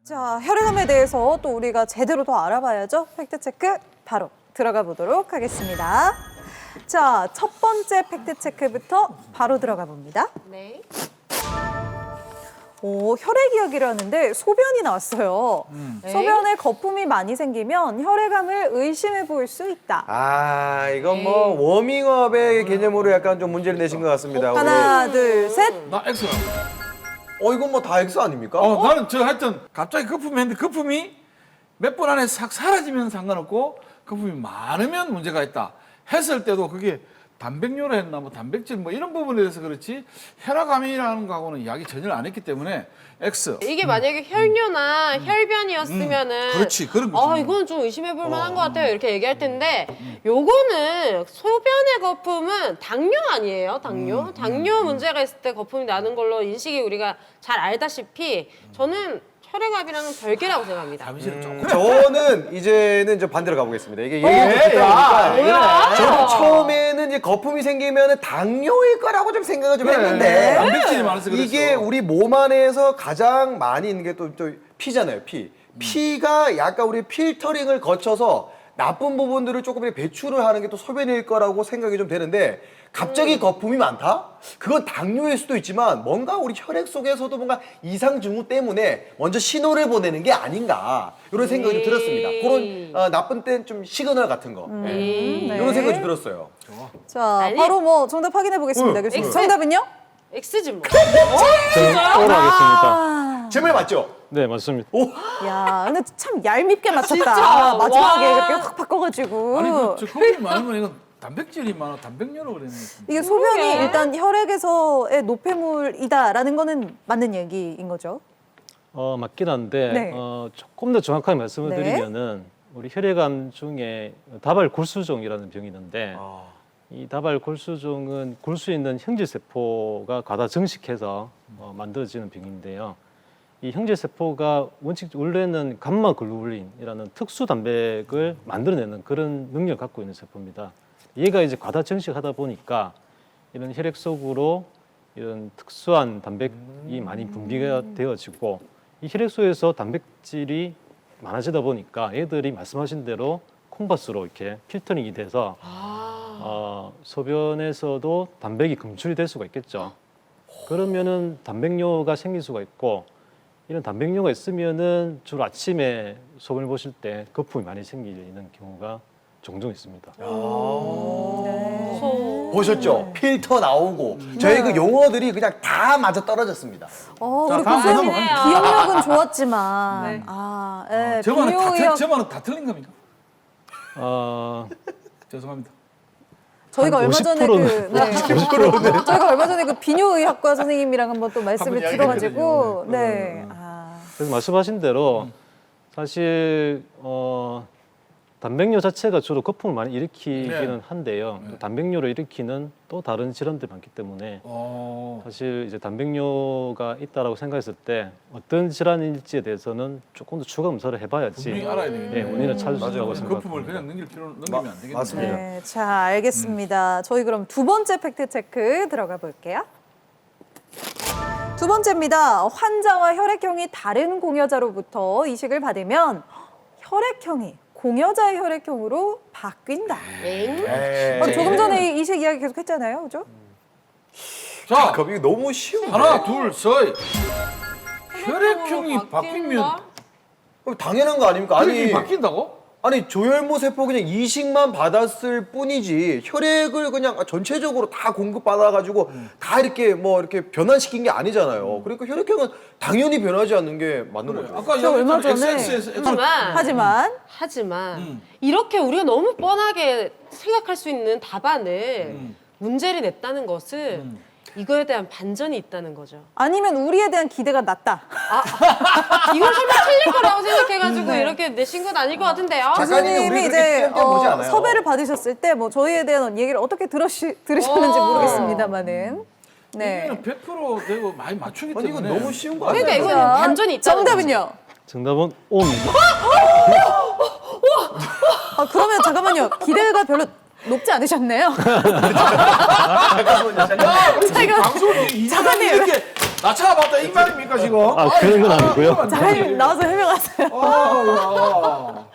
자, 혈액암에 대해서 또 우리가 제대로 더 알아봐야죠. 팩트체크 바로 들어가 보도록 하겠습니다. 자, 첫 번째 팩트체크부터 바로 들어가 봅니다. 네. 혈액 이야기를 하는데 소변이 나왔어요. 소변에 거품이 많이 생기면 혈액암을 의심해 볼 수 있다. 아, 이건 뭐 워밍업의 개념으로 약간 좀 문제를 내신 것 같습니다. 우리. 하나, 둘, 셋. 나 X라. 이건 뭐 다 X 아닙니까? 나는 저 하여튼 갑자기 거품이 했는데 거품이 몇 분 안에 싹 사라지면 상관없고 거품이 많으면 문제가 있다. 했을 때도 그게 단백뇨로 했나 뭐 단백질 뭐 이런 부분에 대해서 그렇지 혈압암이라는 거하고는 이야기 전혀 안 했기 때문에 X. 이게 만약에 혈뇨나 혈변이었으면은 그렇지, 그런 거지. 이거는 좀 의심해볼 만한 것 같아요 이렇게 얘기할 텐데 요거는 소변의 거품은 당뇨 아니에요 당뇨 문제가 있을 때 거품이 나는 걸로 인식이 우리가 잘 알다시피 저는 혈액암이랑은 별개라고 생각합니다. 잠시는 조금. 저는 이제는 좀 반대로 가보겠습니다. 이게 얘기를 듣다 보니까 저도 처음에는 이제 거품이 생기면 당뇨일 거라고 좀 생각을 좀 했는데 단백질이 많아서 그랬어. 이게 우리 몸 안에서 가장 많이 있는 게 또 피잖아요. 피가 약간 우리 필터링을 거쳐서 나쁜 부분들을 조금 배출을 하는 게 또 소변일 거라고 생각이 좀 되는데 갑자기 거품이 많다? 그건 당뇨일 수도 있지만 뭔가 우리 혈액 속에서도 뭔가 이상 징후 때문에 먼저 신호를 보내는 게 아닌가 이런 생각이 좀 들었습니다. 그런 나쁜 땐 좀 시그널 같은 거 이런 생각이 좀 들었어요. 자, 아니. 바로 뭐 정답 확인해 보겠습니다. 교수님. 정답은요? X지 뭐. O로 하겠습니다. 제 말 맞죠? 네, 맞습니다. 야, 근데 참 얄밉게 맞췄다. 진짜. 마지막에 와. 이렇게 확 바꿔가지고. 아니 저 거품이 많으면 이건 단백질이 많아 단백뇨로 그랬는데. 이게 소변이 그러게. 일단 혈액에서의 노폐물이다라는 거는 맞는 얘기인 거죠. 맞긴 한데 네. 조금 더 정확하게 말씀을 네. 드리면은 우리 혈액암 중에 다발골수종이라는 병이 있는데 이 다발골수종은 골수에 있는 형제세포가 과다 증식해서 만들어지는 병인데요. 이 형제세포가 원래는 감마글로불린이라는 특수 단백을 만들어내는 그런 능력을 갖고 있는 세포입니다. 얘가 이제 과다 증식하다 보니까 이런 혈액 속으로 이런 특수한 단백이 많이 분비가 되어지고 이 혈액 속에서 단백질이 많아지다 보니까 얘들이 말씀하신 대로 콩팥으로 이렇게 필터링이 돼서 소변에서도 단백이 검출이 될 수가 있겠죠. 그러면은 단백뇨가 생길 수가 있고 이런 단백뇨가 있으면은 주로 아침에 소변을 보실 때 거품이 많이 생기는 경우가 종종 있습니다. 보셨죠? 필터 나오고 저희 그 용어들이 그냥 다 맞아 떨어졌습니다. 우리 다음 교수님 넘어가요. 기억력은 좋았지만, 네. 예, 저만은 다 틀린 겁니까? 죄송합니다. 저희가 한 얼마 전에 50%는 저희가 얼마 전에 그 비뇨의학과 선생님이랑 한번 또 말씀을 한번 들어가지고, 이야기했거든요. 네. 그래서 말씀하신 대로 사실 단백뇨 자체가 주로 거품을 많이 일으키기는 한데요. 또 단백뇨를 일으키는 또 다른 질환들이 많기 때문에 사실 이제 단백뇨가 있다라고 생각했을 때 어떤 질환일지에 대해서는 조금 더 추가 검사를 해봐야지 분명히 알아야 되겠네요. 원인을 찾을 수 있다고 거품을 생각합니다. 그냥 넘기면 안 되겠네요. 맞습니다. 네, 자, 알겠습니다. 저희 그럼 두 번째 팩트 체크 들어가 볼게요. 두 번째입니다. 환자와 혈액형이 다른 공여자로부터 이식을 받으면 혈액형이 공여자의 혈액형으로 바뀐다. 조금 전에 이식 이야기 계속 했잖아요, 그죠? 자, 그럼 이거 너무 쉬운데? 하나, 둘, 셋. 혈액형이 바뀌면 당연한 거 아닙니까? 혈액형이 바뀐다고? 아니 조혈모 세포 그냥 이식만 받았을 뿐이지 혈액을 그냥 전체적으로 다 공급받아가지고 다 이렇게 뭐 이렇게 변환시킨 게 아니잖아요. 그러니까 혈액형은 당연히 변하지 않는 게 맞는 거죠. 아까 저 얼마 이야기했잖아. 전에 XX에서 하지만 이렇게 우리가 너무 뻔하게 생각할 수 있는 답안을 문제를 냈다는 것은 이거에 대한 반전이 있다는 거죠. 아니면 우리에 대한 기대가 낮다. 이건 설마 틀릴 거라고 생각해가지고 이렇게 내신 건 아닐 것 같은데요. 작가님이 교수님이 우리 이제 그렇게 보지 않아요. 섭외를 받으셨을 때 뭐 저희에 대한 얘기를 어떻게 들으셨는지 모르겠습니다만은. 네. 이거는 100% 되고 많이 맞추기 아니 이거 때문에 너무 쉬운 거 아니에요? 그러니까 이거는 반전이 있다는 정답은요? 정답은 O입니다. 그러면 잠깐만요. 기대가 별로 높지 않으셨네요. 제가 방송을 이상하게 이렇게 낮춰봤다 이 말입니까 지금? 그런 건 아니고요. 작가님 나와서 해명 맞아요. 아,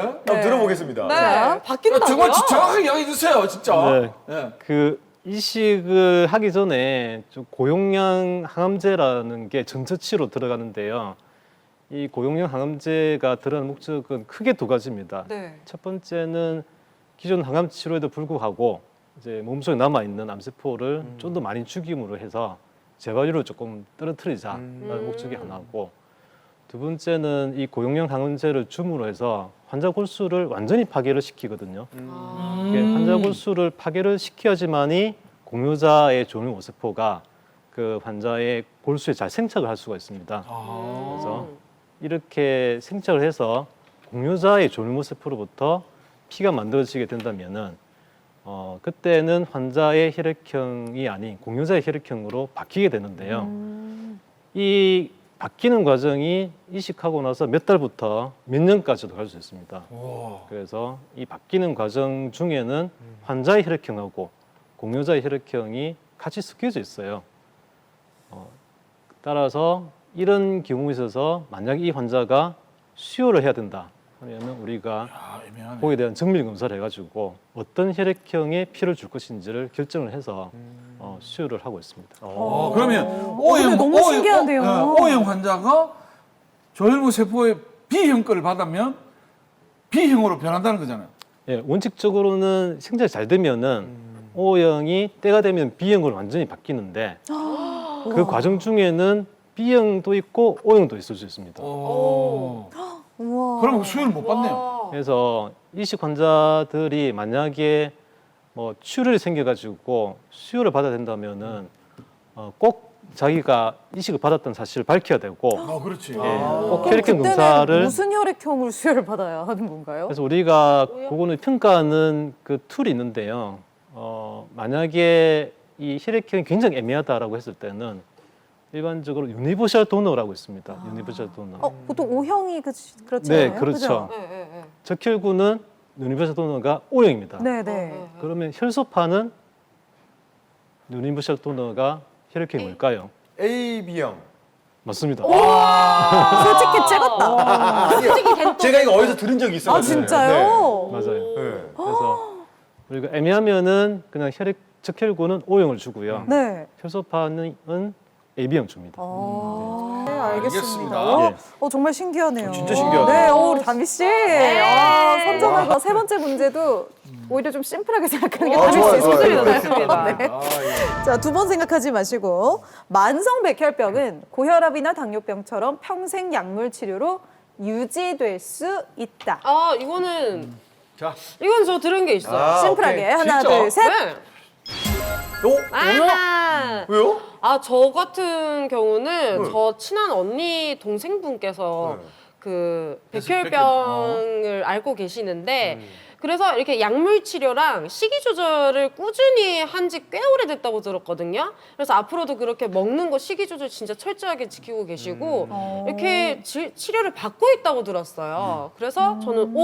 한번 들어보겠습니다. 네. 바뀐다고요? 정말 정확하게 이야기해 주세요, 진짜. 네. 예. 그 이식을 하기 전에 좀 고용량 항암제라는 게 전처치로 들어가는데요. 이 고용량 항암제가 들어가는 목적은 크게 두 가지입니다. 네. 첫 번째는 기존 항암 치료에도 불구하고 이제 몸속에 남아 있는 암세포를 좀 더 많이 죽임으로 해서 재발률을 조금 떨어뜨리자라는 목적이 하나고, 두 번째는 이 고용량 항암제를 줌으로 해서 환자 골수를 완전히 파괴를 시키거든요. 이게 환자 골수를 파괴를 시켜야지만이 공유자의 조밀모세포가 그 환자의 골수에 잘 생착을 할 수가 있습니다. 그래서 이렇게 생착을 해서 공유자의 조밀모세포로부터 피가 만들어지게 된다면은 그때는 환자의 혈액형이 아닌 공유자의 혈액형으로 바뀌게 되는데요. 이 바뀌는 과정이 이식하고 나서 몇 달부터 몇 년까지도 갈 수 있습니다. 그래서 이 바뀌는 과정 중에는 환자의 혈액형하고 공유자의 혈액형이 같이 섞여져 있어요. 따라서 이런 경우에 있어서 만약 이 환자가 수혈을 해야 된다 하면 우리가 아, 애매하네. 거기에 대한 정밀 검사를 해가지고 어떤 혈액형의 피를 줄 것인지를 결정을 해서 수혈을 하고 있습니다. 그러면 근데 너무 신기하네요. O형 환자가 조혈모 세포의 B형 거를 받으면 B형으로 변한다는 거잖아요. 예, 원칙적으로는 생착이 잘 되면은 O형이 때가 되면 B형으로 완전히 바뀌는데 그 과정 중에는 B형도 있고 O형도 있을 수 있습니다. 우와. 그러면 수혈을 못 받네요. 와. 그래서 이식 환자들이 만약에 뭐 출혈이 생겨가지고 수혈을 받아야 된다면은 꼭 자기가 이식을 받았던 사실을 밝혀야 되고 그렇지. 꼭 그럼 혈액형 그때는 검사를 무슨 혈액형으로 수혈을 받아야 하는 건가요? 그래서 우리가 그거는 평가하는 그 툴이 있는데요. 만약에 이 혈액형이 굉장히 애매하다라고 했을 때는 일반적으로 유니버셜 도너라고 있습니다. 유니버셜 도너. 보통 O형이 그렇죠. 네, 그렇죠. 네, 네, 네. 적혈구는 유니버셜 도너가 O형입니다. 네, 네. 그러면 혈소파는 유니버셜 도너가 혈액형이 뭘까요? A, B형. 맞습니다. 솔직히 찍었다. 아니요. 제가 이거 어디서 들은 적이 있어요. 아, 진짜요? 맞아요. 네. 그래서 우리가 애매하면은 그냥 적혈구는 O형을 주고요. 네. 혈소파는 AB형 줍니다. 네, 알겠습니다. 예. 정말 신기하네요. 진짜 신기하다. 네, 우리 담비 씨. 선정하고 세 번째 문제도 오히려 좀 심플하게 생각하는 게 담비 좋아요, 씨 좋아요. 소질이 좋습니다. 네. 자, 두 번 생각하지 마시고 만성 백혈병은 고혈압이나 당뇨병처럼 평생 약물 치료로 유지될 수 있다. 이거는 자, 이건 저 들은 게 있어요. 아, 심플하게 오케이. 하나, 진짜? 둘, 셋. 네. 어? 왜요? 저 같은 경우는 저 친한 언니 동생분께서 네. 그 백혈병. 백혈병을 앓고 계시는데 그래서 이렇게 약물 치료랑 식이 조절을 꾸준히 한 지 꽤 오래됐다고 들었거든요. 그래서 앞으로도 그렇게 먹는 거 식이 조절 진짜 철저하게 지키고 계시고 이렇게 치료를 받고 있다고 들었어요. 그래서 저는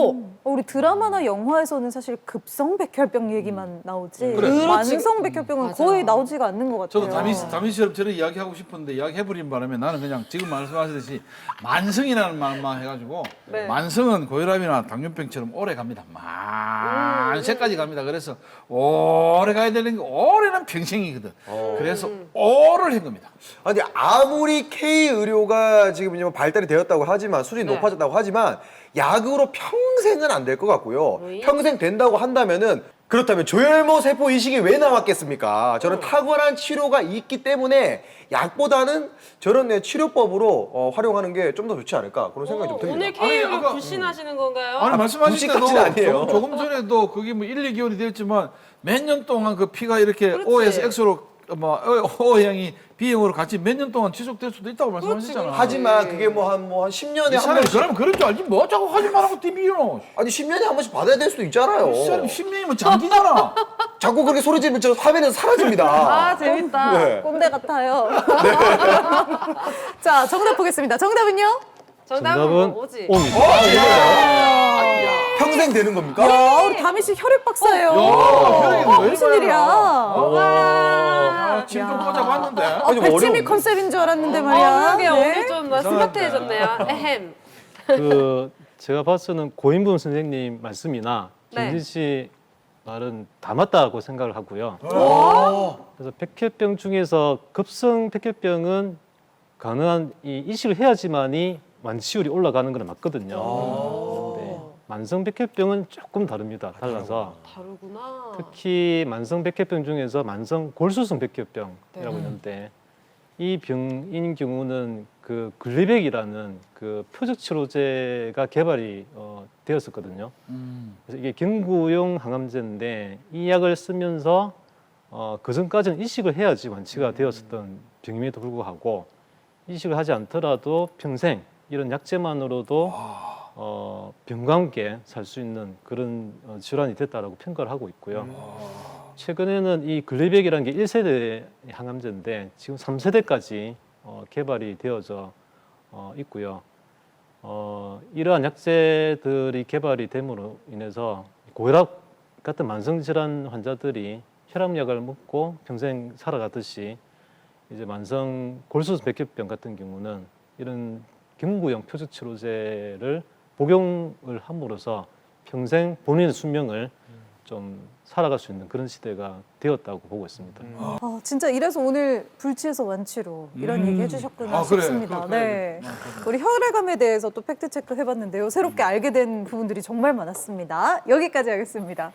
우리 드라마나 영화에서는 사실 급성 백혈병 얘기만 나오지 그래. 만성 백혈병은 맞아요. 거의 나오지가 않는 것 같아요. 저도 다미씨처럼 저런 이야기하고 싶은데 이야기해버린 바람에 나는 그냥 지금 말씀하셨듯이 만성이라는 말만 해가지고 네. 만성은 고혈압이나 당뇨병처럼 오래 갑니다. 만세까지 갑니다. 그래서 오래 가야 되는 게 올해는 평생이거든. 그래서 오를 한 겁니다. 아니 아무리 K 의료가 지금 이제 발달이 되었다고 하지만 수준이 네. 높아졌다고 하지만 약으로 평생은 안 될 것 같고요. 왜? 평생 된다고 한다면은 그렇다면 조혈모 세포 이식이 왜 나왔겠습니까? 저는 탁월한 치료가 있기 때문에 약보다는 저런 치료법으로 활용하는 게 좀 더 좋지 않을까 그런 생각이 좀 듭니다. 오늘 아니, K를 아까- 불신하시는 건가요? 아니 말씀하실 때도 무식까지는 아니에요. 조금 전에도 그게 뭐 1, 2개월이 됐지만 몇 년 동안 그 피가 이렇게 그렇지. O에서 X로 O형이 B형으로 같이 몇 년 동안 지속될 수도 있다고 말씀하셨잖아요. 하지만 그게 뭐 한 10년에 이 한 사람이 번씩 그러면 그런 줄 알지 뭐 자꾸 하지 말라고 TV로. 아니 10년에 한 번씩 받아야 될 수도 있잖아요. 이 사람이 10년이면 장기잖아. 자꾸 그렇게 소리 지르면 저 화면에서 사라집니다. 아, 재밌다. 네. 꼰대 같아요. 자, 정답 보겠습니다. 정답은요? 정답은 뭐지? O입니다. 평생 되는 겁니까? 야, 우리 다미 씨 혈액 박사예요. 혈액이 왜 무슨 이래 일이야? 아, 침좀 꽂아봤는데. 좀 백치미 어려운데. 컨셉인 줄 알았는데 말이야. 그러게 네. 오늘 좀 스마트해졌네요. 에헴. 제가 봐서는 고인범 선생님 말씀이나 네. 김진 씨 말은 다 맞다고 생각을 하고요. 그래서 백혈병 중에서 급성 백혈병은 가능한 이 이식을 해야지만이 완치율이 올라가는 건 맞거든요. 네. 만성 백혈병은 조금 다릅니다. 달라서 다르구나. 특히 만성 백혈병 중에서 만성 골수성 백혈병이라고 네. 있는데 이 병인 경우는 그 글리백이라는 그 표적 치료제가 개발이 되었었거든요. 그래서 이게 경구용 항암제인데 이 약을 쓰면서 그 전까지는 이식을 해야지 완치가 되었었던 병임에도 불구하고 이식을 하지 않더라도 평생 이런 약제만으로도 병과 함께 살 수 있는 그런 질환이 됐다라고 평가를 하고 있고요. 최근에는 이 글리백이라는 게 1세대 항암제인데 지금 3세대까지 개발이 되어져 있고요. 이러한 약제들이 개발이 됨으로 인해서 고혈압 같은 만성질환 환자들이 혈압약을 먹고 평생 살아가듯이 이제 만성 골수성 백혈병 같은 경우는 이런 경구용 표적 치료제를 복용을 함으로써 평생 본인의 수명을 좀 살아갈 수 있는 그런 시대가 되었다고 보고 있습니다. 진짜 이래서 오늘 불치에서 완치로 이런 얘기 해주셨구나 아, 그래. 싶습니다. 그래. 네. 우리 혈액암에 대해서 또 팩트 체크 해봤는데요. 새롭게 알게 된 부분들이 정말 많았습니다. 여기까지 하겠습니다.